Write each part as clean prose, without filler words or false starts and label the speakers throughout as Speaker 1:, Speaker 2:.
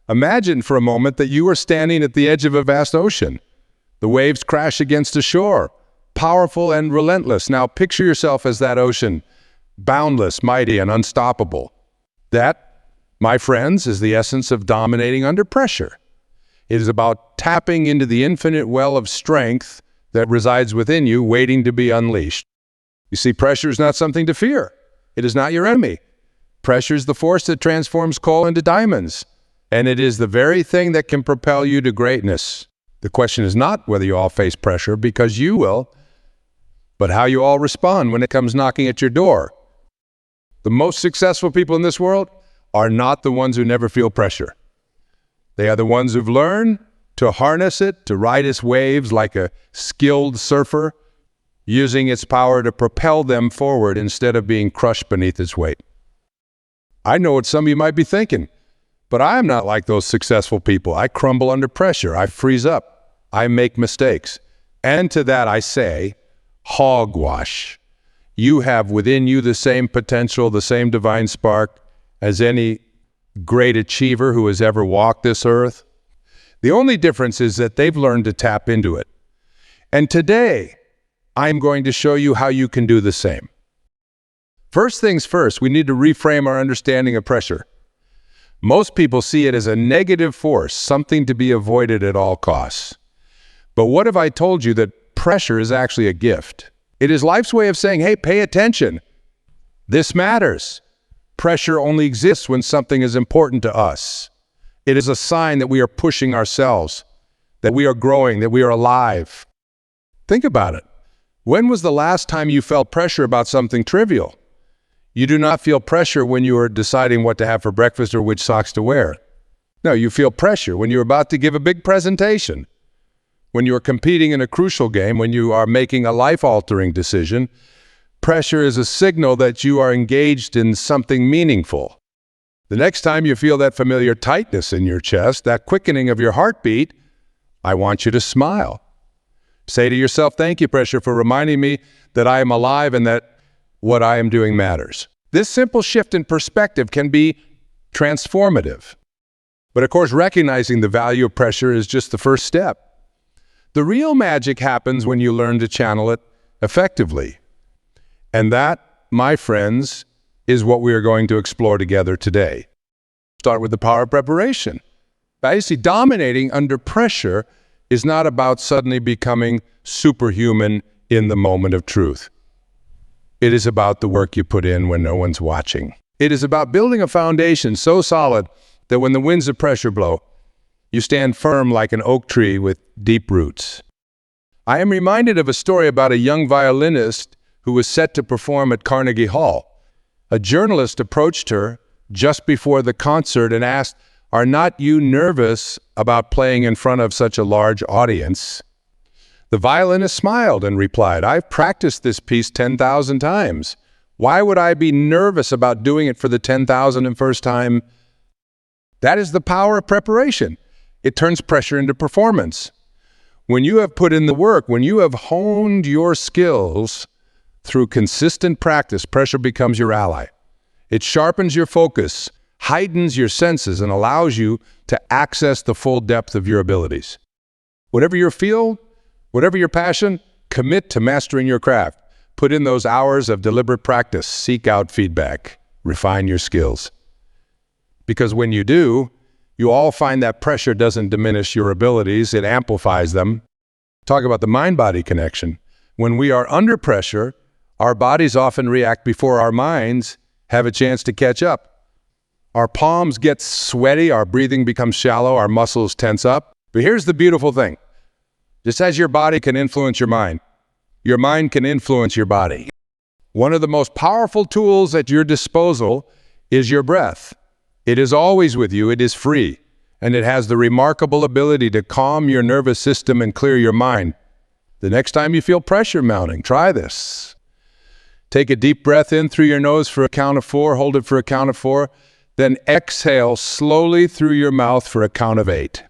Speaker 1: Imagine for a moment that you are standing at the edge of a vast ocean. The waves crash against a shore, powerful and relentless. Now picture yourself as that ocean, boundless, mighty, and unstoppable. That, my friends, is the essence of dominating under pressure. It is about tapping into the infinite well of strength that resides within you, waiting to be unleashed. You see, pressure is not something to fear. It is not your enemy. Pressure is the force that transforms coal into diamonds, and it is the very thing that can propel you to greatness. The question is not whether you all face pressure, because you will, but how you all respond when it comes knocking at your door. The most successful people in this world are not the ones who never feel pressure. They are the ones who've learned to harness it, to ride its waves like a skilled surfer, using its power to propel them forward instead of being crushed beneath its weight. I know what some of you might be thinking, but I am not like those successful people. I crumble under pressure. I freeze up. I make mistakes. And to that I say, hogwash. You have within you the same potential, the same divine spark as any great achiever who has ever walked this earth. The only difference is that they've learned to tap into it. And today, I'm going to show you how you can do the same. First things first, we need to reframe our understanding of pressure. Most people see it as a negative force, something to be avoided at all costs. But what if I told you that pressure is actually a gift? It is life's way of saying, hey, pay attention. This matters. Pressure only exists when something is important to us. It is a sign that we are pushing ourselves, that we are growing, that we are alive. Think about it. When was the last time you felt pressure about something trivial? You do not feel pressure when you are deciding what to have for breakfast or which socks to wear. No, you feel pressure when you're about to give a big presentation, when you are competing in a crucial game, when you are making a life-altering decision. Pressure is a signal that you are engaged in something meaningful. The next time you feel that familiar tightness in your chest, that quickening of your heartbeat, I want you to smile. Say to yourself, thank you, pressure, for reminding me that I am alive and that what I am doing matters. This simple shift in perspective can be transformative. But of course, recognizing the value of pressure is just the first step. The real magic happens when you learn to channel it effectively. And that, my friends, is what we are going to explore together today. Start with the power of preparation. Now, you see, dominating under pressure is not about suddenly becoming superhuman in the moment of truth. It is about the work you put in when no one's watching. It is about building a foundation so solid that when the winds of pressure blow, you stand firm like an oak tree with deep roots. I am reminded of a story about a young violinist who was set to perform at Carnegie Hall. A journalist approached her just before the concert and asked, "Are not you nervous about playing in front of such a large audience?" The violinist smiled and replied, "I've practiced this piece 10,000 times. Why would I be nervous about doing it for the 10,001st time?" That is the power of preparation. It turns pressure into performance. When you have put in the work, when you have honed your skills through consistent practice, pressure becomes your ally. It sharpens your focus, heightens your senses, and allows you to access the full depth of your abilities. Whatever your field, whatever your passion, commit to mastering your craft. Put in those hours of deliberate practice. Seek out feedback. Refine your skills. Because when you do, you all find that pressure doesn't diminish your abilities, it amplifies them. Talk about the mind-body connection. When we are under pressure, our bodies often react before our minds have a chance to catch up. Our palms get sweaty, our breathing becomes shallow, our muscles tense up. But here's the beautiful thing. Just as your body can influence your mind can influence your body. One of the most powerful tools at your disposal is your breath. It is always with you, it is free, and it has the remarkable ability to calm your nervous system and clear your mind. The next time you feel pressure mounting, try this. Take a deep breath in through your nose for a count of 4, hold it for a count of 4, then exhale slowly through your mouth for a count of 8.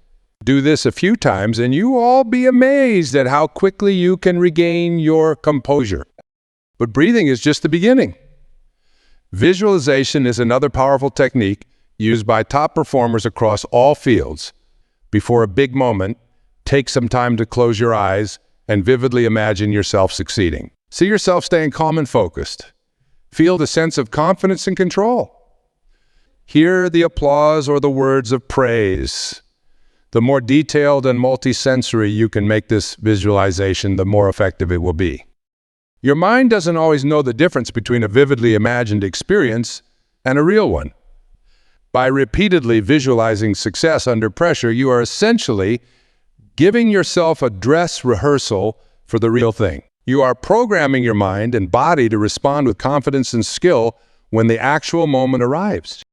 Speaker 1: Do this a few times and you will all be amazed at how quickly you can regain your composure. But breathing is just the beginning. Visualization is another powerful technique. used by top performers across all fields. Before a big moment, take some time to close your eyes and vividly imagine yourself succeeding. See yourself staying calm and focused. Feel the sense of confidence and control. Hear the applause or the words of praise. The more detailed and multisensory you can make this visualization, the more effective it will be. Your mind doesn't always know the difference between a vividly imagined experience and a real one. By repeatedly visualizing success under pressure, you are essentially giving yourself a dress rehearsal for the real thing. You are programming your mind and body to respond with confidence and skill when the actual moment arrives.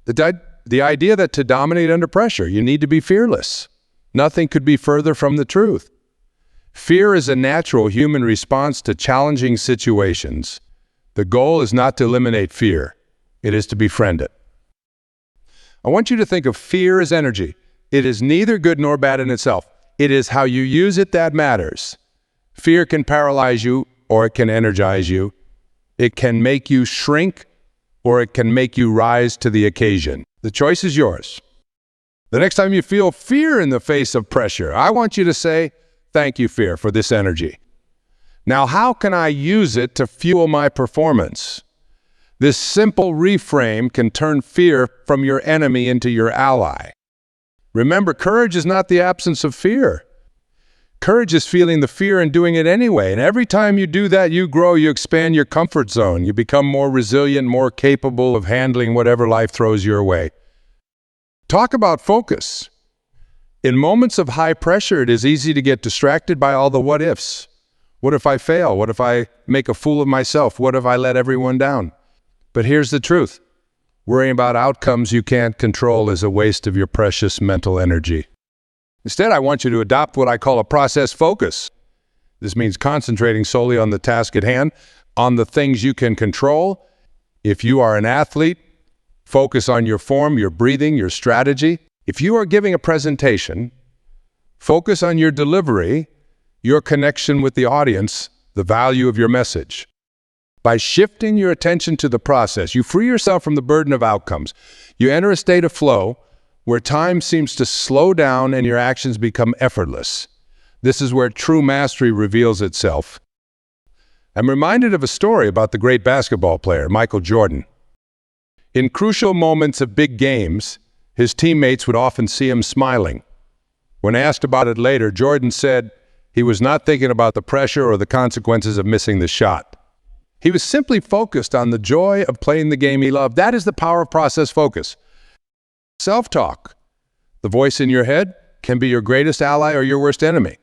Speaker 1: The idea that to dominate under pressure, you need to be fearless. Nothing could be further from the truth. Fear is a natural human response to challenging situations. The goal is not to eliminate fear. It is to befriend it. I want you to think of fear as energy. It is neither good nor bad in itself. It is how you use it that matters. Fear can paralyze you, or it can energize you. It can make you shrink, or it can make you rise to the occasion. The choice is yours. The next time you feel fear in the face of pressure, I want you to say, "Thank you, fear, for this energy. Now, how can I use it to fuel my performance?" This simple reframe can turn fear from your enemy into your ally. Remember, courage is not the absence of fear. Courage is feeling the fear and doing it anyway. And every time you do that, you grow, you expand your comfort zone. You become more resilient, more capable of handling whatever life throws your way. Talk about focus. In moments of high pressure, it is easy to get distracted by all the what ifs. What if I fail? What if I make a fool of myself? What if I let everyone down? But here's the truth. Worrying about outcomes you can't control is a waste of your precious mental energy. Instead, I want you to adopt what I call a process focus. This means concentrating solely on the task at hand, on the things you can control. If you are an athlete, focus on your form, your breathing, your strategy. If you are giving a presentation, focus on your delivery, your connection with the audience, the value of your message. By shifting your attention to the process, you free yourself from the burden of outcomes. You enter a state of flow where time seems to slow down and your actions become effortless. This is where true mastery reveals itself. I'm reminded of a story about the great basketball player, Michael Jordan. In crucial moments of big games, his teammates would often see him smiling. When asked about it later, Jordan said he was not thinking about the pressure or the consequences of missing the shot. He was simply focused on the joy of playing the game he loved. That is the power of process focus. Self-talk, the voice in your head, can be your greatest ally or your worst enemy.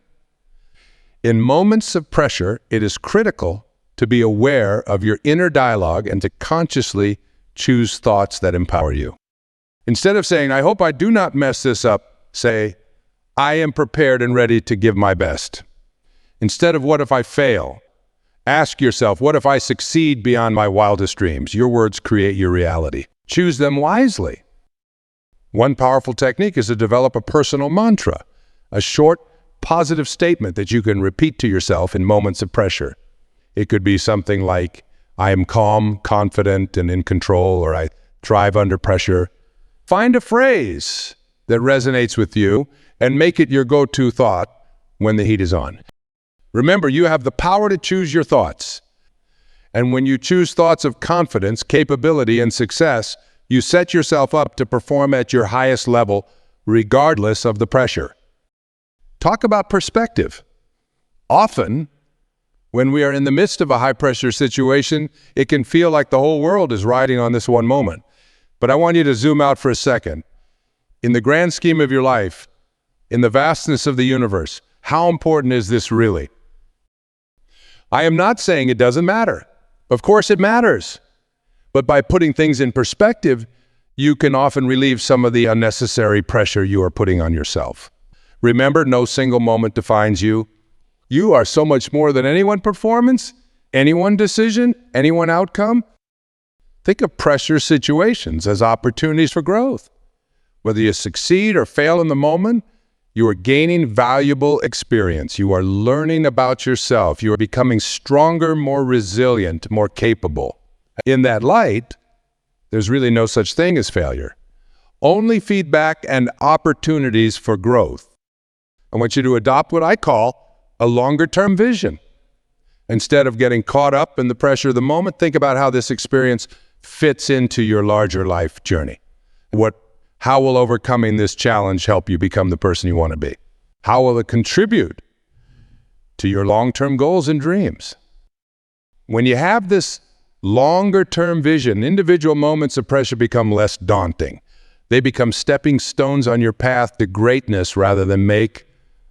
Speaker 1: In moments of pressure, it is critical to be aware of your inner dialogue and to consciously choose thoughts that empower you. Instead of saying, "I hope I do not mess this up," say, "I am prepared and ready to give my best." Instead of "what if I fail?" ask yourself, "what if I succeed beyond my wildest dreams?" Your words create your reality. Choose them wisely. One powerful technique is to develop a personal mantra, a short, positive statement that you can repeat to yourself in moments of pressure. It could be something like, "I am calm, confident, and in control," or "I thrive under pressure." Find a phrase that resonates with you and make it your go-to thought when the heat is on. Remember, you have the power to choose your thoughts. And when you choose thoughts of confidence, capability, and success, you set yourself up to perform at your highest level, regardless of the pressure. Talk about perspective. Often, when we are in the midst of a high-pressure situation, it can feel like the whole world is riding on this one moment. But I want you to zoom out for a second. In the grand scheme of your life, in the vastness of the universe, how important is this really? I am not saying it doesn't matter. Of course it matters. But by putting things in perspective, you can often relieve some of the unnecessary pressure you are putting on yourself. Remember, no single moment defines you. You are so much more than any one performance, any one decision, any one outcome. Think of pressure situations as opportunities for growth. Whether you succeed or fail in the moment, you are gaining valuable experience. You are learning about yourself. You are becoming stronger, more resilient, more capable. In that light, there's really no such thing as failure. only feedback and opportunities for growth. I want you to adopt what I call a longer-term vision. Instead of getting caught up in the pressure of the moment, think about how this experience fits into your larger life journey. How will overcoming this challenge help you become the person you want to be? How will it contribute to your long-term goals and dreams? When you have this longer-term vision, individual moments of pressure become less daunting. They become stepping stones on your path to greatness rather than make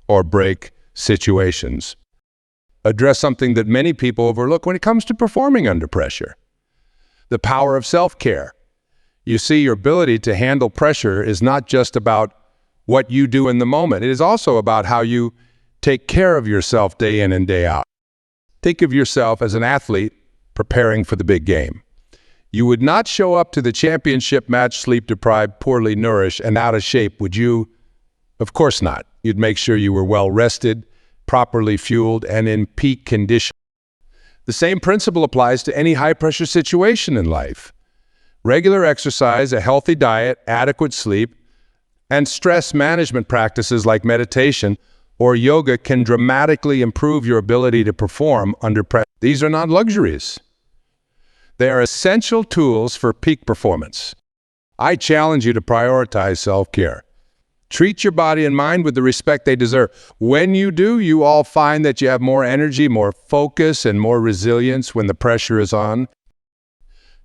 Speaker 1: or break situations. Address something that many people overlook when it comes to performing under pressure: the power of self-care. You see, your ability to handle pressure is not just about what you do in the moment. It is also about how you take care of yourself day in and day out. Think of yourself as an athlete preparing for the big game. You would not show up to the championship match sleep-deprived, poorly nourished, and out of shape, would you? Of course not. You'd make sure you were well rested, properly fueled, and in peak condition. The same principle applies to any high-pressure situation in life. Regular exercise, a healthy diet, adequate sleep, and stress management practices like meditation or yoga can dramatically improve your ability to perform under pressure. These are not luxuries. They are essential tools for peak performance. I challenge you to prioritize self-care. Treat your body and mind with the respect they deserve. When you do, you all find that you have more energy, more focus, and more resilience when the pressure is on.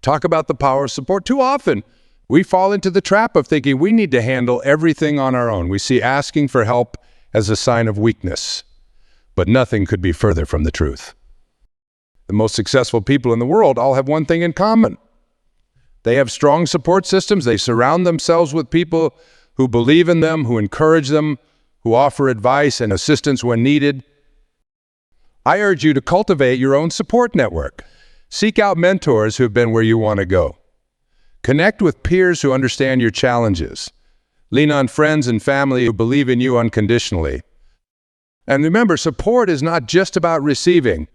Speaker 1: Talk about the power of support. Too often, we fall into the trap of thinking we need to handle everything on our own. We see asking for help as a sign of weakness, but nothing could be further from the truth. The most successful people in the world all have one thing in common. They have strong support systems. They surround themselves with people who believe in them, who encourage them, who offer advice and assistance when needed. I urge you to cultivate your own support network. Seek out mentors who have been where you want to go. Connect with peers who understand your challenges. Lean on friends and family who believe in you unconditionally. And remember, support is not just about receiving.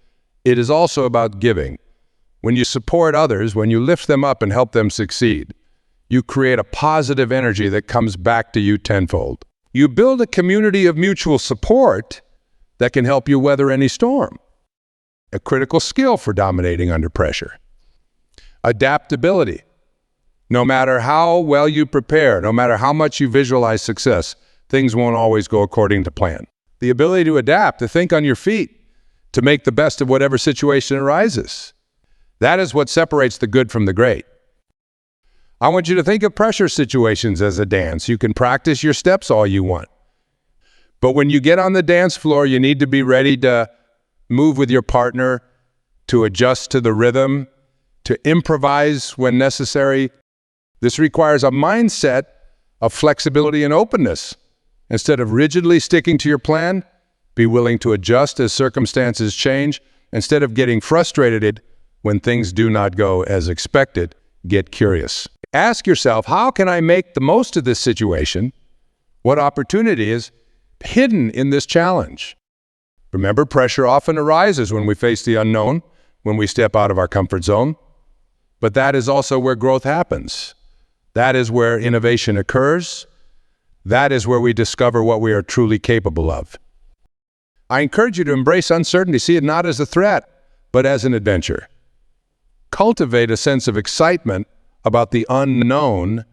Speaker 1: It is also about giving. When you support others, when you lift them up and help them succeed, you create a positive energy that comes back to you tenfold. You build a community of mutual support that can help you weather any storm. A critical skill for dominating under pressure. Adaptability. No matter how well you prepare, no matter how much you visualize success, things won't always go according to plan. The ability to adapt, to think on your feet, to make the best of whatever situation arises. That is what separates the good from the great. I want you to think of pressure situations as a dance. You can practice your steps all you want. But when you get on the dance floor, you need to be ready to move with your partner, to adjust to the rhythm, to improvise when necessary. This requires a mindset of flexibility and openness. Instead of rigidly sticking to your plan, be willing to adjust as circumstances change. Instead of getting frustrated when things do not go as expected, get curious. Ask yourself, how can I make the most of this situation? What opportunity is hidden in this challenge? Remember, pressure often arises when we face the unknown, when we step out of our comfort zone. But that is also where growth happens. That is where innovation occurs. That is where we discover what we are truly capable of. I encourage you to embrace uncertainty. See it not as a threat, but as an adventure. Cultivate a sense of excitement about the unknown,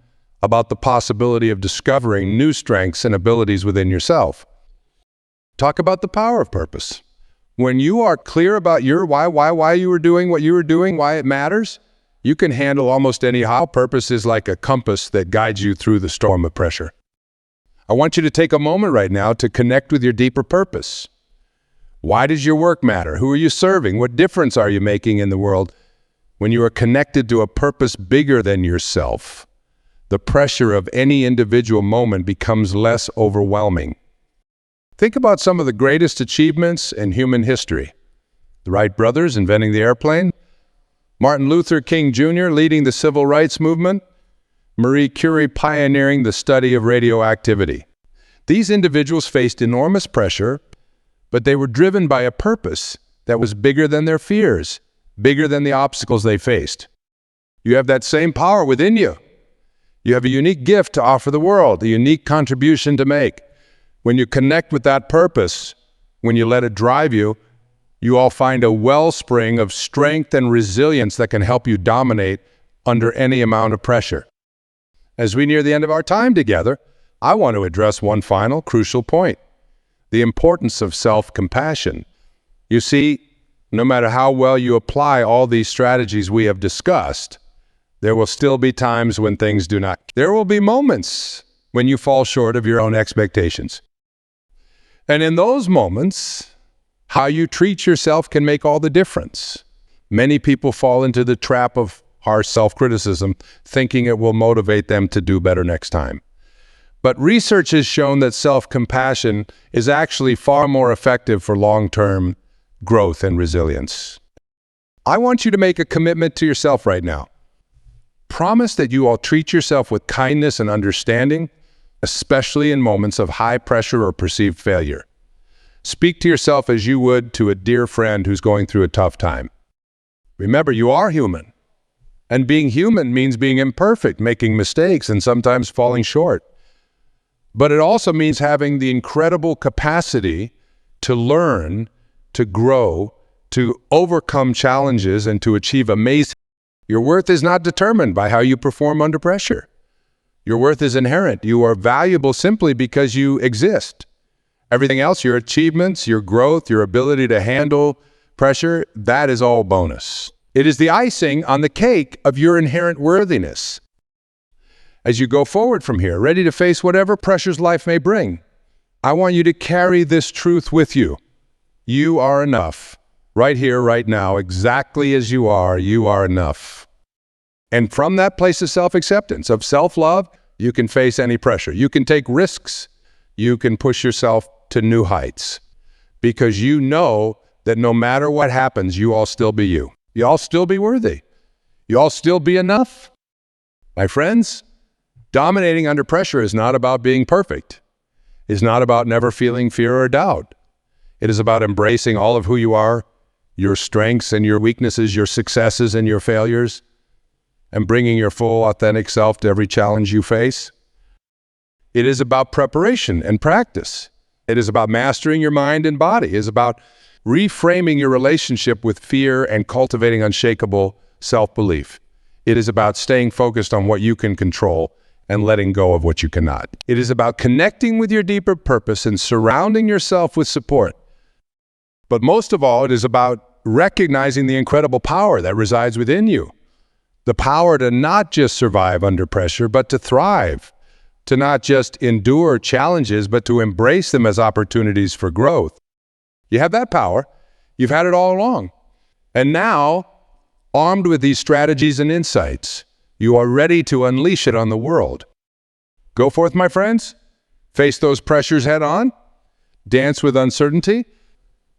Speaker 1: about the possibility of discovering new strengths and abilities within yourself. Talk about the power of purpose. When you are clear about your why you were doing what you were doing, why it matters, you can handle almost any how. Purpose is like a compass that guides you through the storm of pressure. I want you to take a moment right now to connect with your deeper purpose. Why does your work matter? Who are you serving? What difference are you making in the world? When you are connected to a purpose bigger than yourself, the pressure of any individual moment becomes less overwhelming. Think about some of the greatest achievements in human history. The Wright brothers inventing the airplane, Martin Luther King Jr. leading the civil rights movement, Marie Curie pioneering the study of radioactivity. These individuals faced enormous pressure, but they were driven by a purpose that was bigger than their fears, bigger than the obstacles they faced. You have that same power within you. You have a unique gift to offer the world, a unique contribution to make. When you connect with that purpose, when you let it drive you, you all find a wellspring of strength and resilience that can help you dominate under any amount of pressure. As we near the end of our time together, I want to address one final crucial point: the importance of self-compassion. You see, no matter how well you apply all these strategies we have discussed, there will still be times when things do not. There will be moments when you fall short of your own expectations. And in those moments, how you treat yourself can make all the difference. Many people fall into the trap of harsh self-criticism, thinking it will motivate them to do better next time. But research has shown that self-compassion is actually far more effective for long-term growth and resilience. I want you to make a commitment to yourself right now. Promise that you will treat yourself with kindness and understanding, especially in moments of high pressure or perceived failure. Speak to yourself as you would to a dear friend who's going through a tough time. Remember, you are human. And being human means being imperfect, making mistakes, and sometimes falling short. But it also means having the incredible capacity to learn, to grow, to overcome challenges, and to achieve amazing. Your worth is not determined by how you perform under pressure. Your worth is inherent. You are valuable simply because you exist. Everything else, your achievements, your growth, your ability to handle pressure, that is all bonus. It is the icing on the cake of your inherent worthiness. As you go forward from here, ready to face whatever pressures life may bring, I want you to carry this truth with you. You are enough. Right here, right now, exactly as you are enough. And from that place of self-acceptance, of self-love, you can face any pressure. You can take risks. You can push yourself to new heights. Because you know that no matter what happens, you all still be you. You all still be worthy. You all still be enough. My friends, dominating under pressure is not about being perfect. It's not about never feeling fear or doubt. It is about embracing all of who you are, your strengths and your weaknesses, your successes and your failures, and bringing your full, authentic self to every challenge you face. It is about preparation and practice. It is about mastering your mind and body. It is about reframing your relationship with fear and cultivating unshakable self-belief. It is about staying focused on what you can control and letting go of what you cannot. It is about connecting with your deeper purpose and surrounding yourself with support. But most of all, it is about recognizing the incredible power that resides within you. The power to not just survive under pressure, but to thrive. To not just endure challenges, but to embrace them as opportunities for growth. You have that power. You've had it all along. And now, armed with these strategies and insights, you are ready to unleash it on the world. Go forth, my friends. Face those pressures head on. Dance with uncertainty.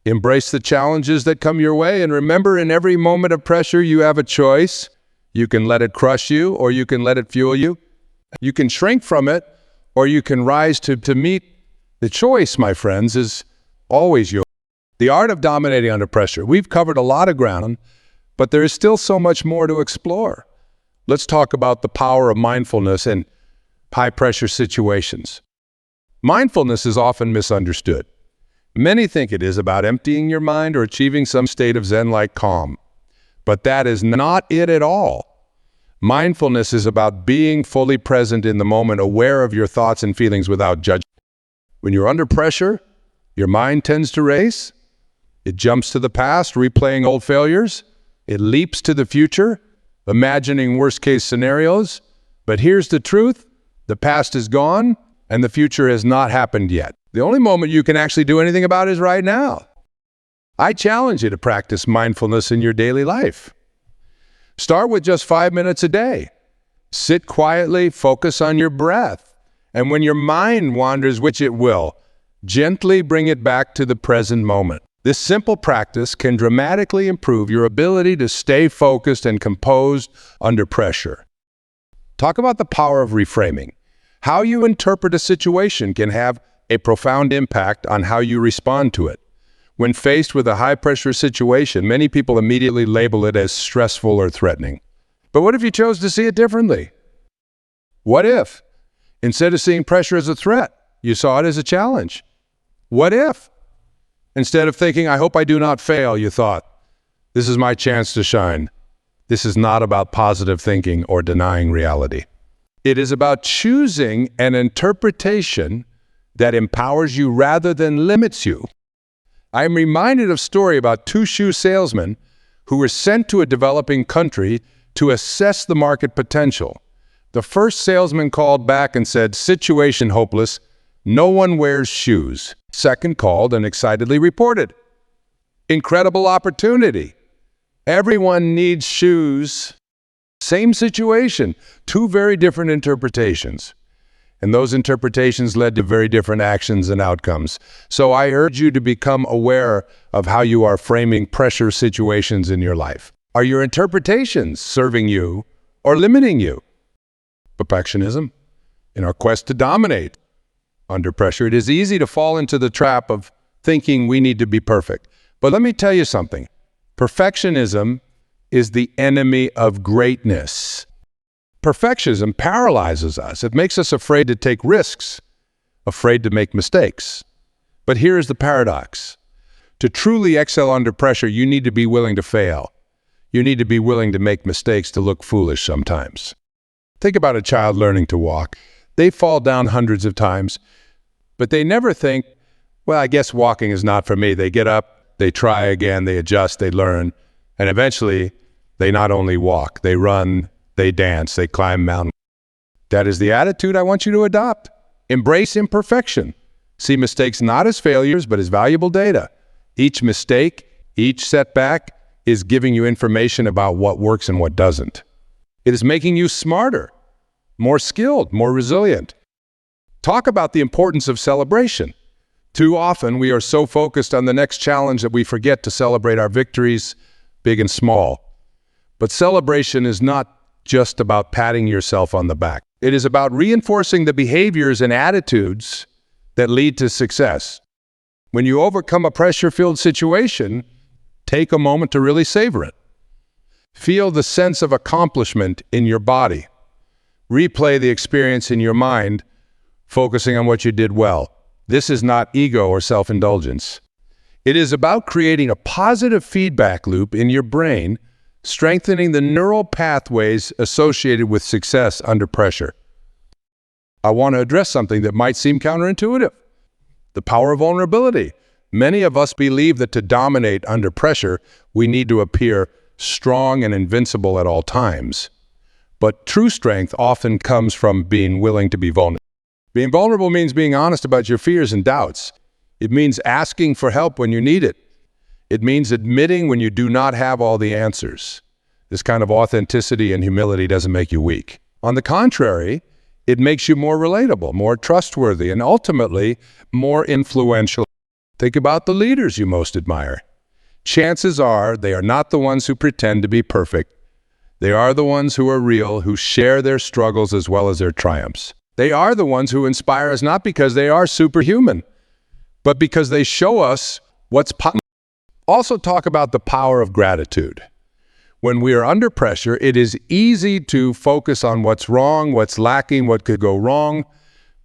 Speaker 1: Embrace the challenges that come your way. And remember, in every moment of pressure, you have a choice. You can let it crush you, or you can let it fuel you. You can shrink from it, or you can rise to meet. The choice, my friends, is always yours. The art of dominating under pressure. We've covered a lot of ground, but there is still so much more to explore. Let's talk about the power of mindfulness in high-pressure situations. Mindfulness is often misunderstood. Many think it is about emptying your mind or achieving some state of Zen-like calm. But that is not it at all. Mindfulness is about being fully present in the moment, aware of your thoughts and feelings without judgment. When you're under pressure, your mind tends to race. It jumps to the past, replaying old failures. It leaps to the future, imagining worst-case scenarios. But here's the truth. The past is gone, and the future has not happened yet. The only moment you can actually do anything about it is right now. I challenge you to practice mindfulness in your daily life. Start with just 5 minutes a day. Sit quietly, focus on your breath. And when your mind wanders, which it will, gently bring it back to the present moment. This simple practice can dramatically improve your ability to stay focused and composed under pressure. Talk about the power of reframing. How you interpret a situation can have a profound impact on how you respond to it. When faced with a high-pressure situation, many people immediately label it as stressful or threatening. But what if you chose to see it differently? What if, instead of seeing pressure as a threat, you saw it as a challenge? What if, instead of thinking, I hope I do not fail, you thought, this is my chance to shine? This is not about positive thinking or denying reality. It is about choosing an interpretation that empowers you rather than limits you. I am reminded of a story about two shoe salesmen who were sent to a developing country to assess the market potential. The first salesman called back and said, "Situation hopeless. No one wears shoes." Second called and excitedly reported, "Incredible opportunity. Everyone needs shoes." Same situation, two very different interpretations. And those interpretations led to very different actions and outcomes. So I urge you to become aware of how you are framing pressure situations in your life. Are your interpretations serving you or limiting you? Perfectionism. In our quest to dominate under pressure, it is easy to fall into the trap of thinking we need to be perfect. But let me tell you something. Perfectionism is the enemy of greatness. Perfectionism paralyzes us. It makes us afraid to take risks, afraid to make mistakes. But here is the paradox. To truly excel under pressure, you need to be willing to fail. You need to be willing to make mistakes, to look foolish sometimes. Think about a child learning to walk. They fall down hundreds of times, but they never think, well, I guess walking is not for me. They get up, they try again, they adjust, they learn, and eventually they not only walk, they run, they dance, they climb mountains. That is the attitude I want you to adopt. Embrace imperfection. See mistakes not as failures, but as valuable data. Each mistake, each setback is giving you information about what works and what doesn't. It is making you smarter, more skilled, more resilient. Talk about the importance of celebration. Too often we are so focused on the next challenge that we forget to celebrate our victories, big and small. But celebration is not just about patting yourself on the back. It is about reinforcing the behaviors and attitudes that lead to success. When you overcome a pressure-filled situation, take a moment to really savor it. Feel the sense of accomplishment in your body. Replay the experience in your mind, focusing on what you did well. This is not ego or self-indulgence. It is about creating a positive feedback loop in your brain, strengthening the neural pathways associated with success under pressure. I want to address something that might seem counterintuitive: the power of vulnerability. Many of us believe that to dominate under pressure, we need to appear strong and invincible at all times. But true strength often comes from being willing to be vulnerable. Being vulnerable means being honest about your fears and doubts. It means asking for help when you need it. It means admitting when you do not have all the answers. This kind of authenticity and humility doesn't make you weak. On the contrary, it makes you more relatable, more trustworthy, and ultimately more influential. Think about the leaders you most admire. Chances are they are not the ones who pretend to be perfect. They are the ones who are real, who share their struggles as well as their triumphs. They are the ones who inspire us not because they are superhuman, but because they show us what's possible. Also talk about the power of gratitude. When we are under pressure, it is easy to focus on what's wrong, what's lacking, what could go wrong,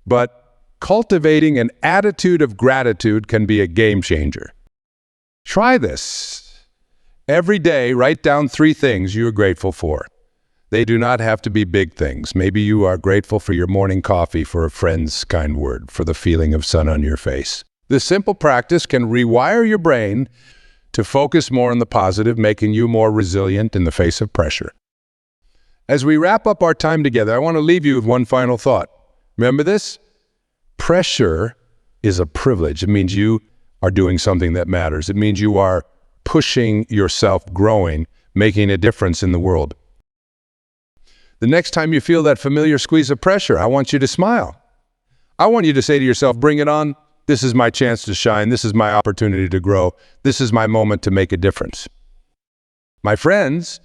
Speaker 1: but cultivating an attitude of gratitude can be a game changer. Try this. Every day, write down 3 things you are grateful for. They do not have to be big things. Maybe you are grateful for your morning coffee, for a friend's kind word, for the feeling of sun on your face. This simple practice can rewire your brain to focus more on the positive, making you more resilient in the face of pressure. As we wrap up our time together, I want to leave you with one final thought. Remember this? Pressure is a privilege. It means you are doing something that matters. It means you are pushing yourself, growing, making a difference in the world. The next time you feel that familiar squeeze of pressure, I want you to smile. I want you to say to yourself, bring it on. This is my chance to shine. This is my opportunity to grow. This is my moment to make a difference. My friends,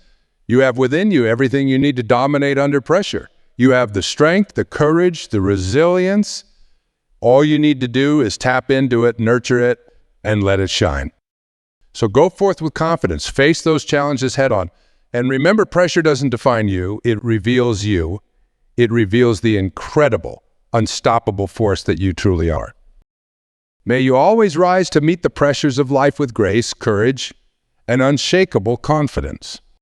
Speaker 1: you have within you everything you need to dominate under pressure. You have the strength, the courage, the resilience. All you need to do is tap into it, nurture it, and let it shine. So go forth with confidence. Face those challenges head on. And remember, pressure doesn't define you. It reveals you. it reveals the incredible, unstoppable force that you truly are. May you always rise to meet the pressures of life with grace, courage, and unshakable confidence.